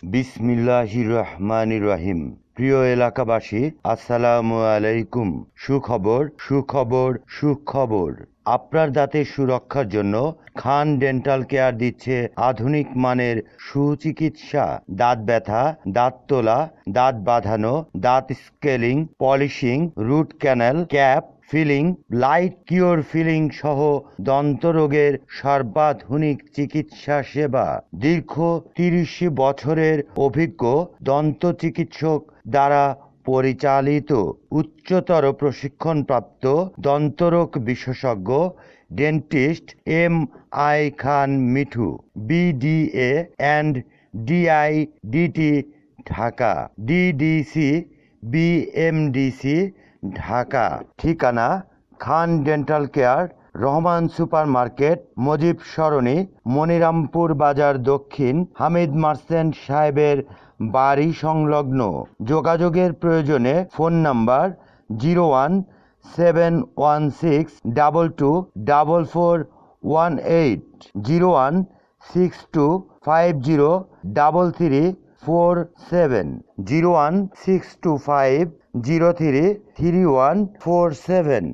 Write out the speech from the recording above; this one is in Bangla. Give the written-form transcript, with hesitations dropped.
বিসমিল্লাহির রহমানির রহিম। প্রিয় এলাকাবাসী, আসসালামু আলাইকুম। সুখবর সুখবর সুখবর। আপনার দাঁতের সুরক্ষার জন্য খান ডেন্টাল কেয়ার দিচ্ছে আধুনিক মানের সুচিকিৎসা। দাঁত ব্যথা, দাঁত তোলা, দাঁত বাঁধানো, দাঁত scaling, polishing, root canal, cap filling, light cure filling সহ দন্তরোগের সর্বাধুনিক চিকিৎসা সেবা। দীর্ঘ ৩০ বছরের অভিজ্ঞ দন্ত চিকিৎসক দ্বারা পরিচালিত, উচ্চতর প্রশিক্ষণপ্রাপ্ত দন্তরোগ বিশেষজ্ঞ dentist M I Khan Mithu, BDA and DIDT, Dhaka, DDC BMDC, Dhaka. ঠিকানা: Khan dental care, Rahman super market, Mujib সরণি, মনিরামপুর বাজার দক্ষিণ, হামিদ মার্চেন্ট সাহেবের বাড়ি সংলগ্ন। যোগাযোগের প্রয়োজনে ফোন নাম্বার 017162244418, 0162503347, 01625033147।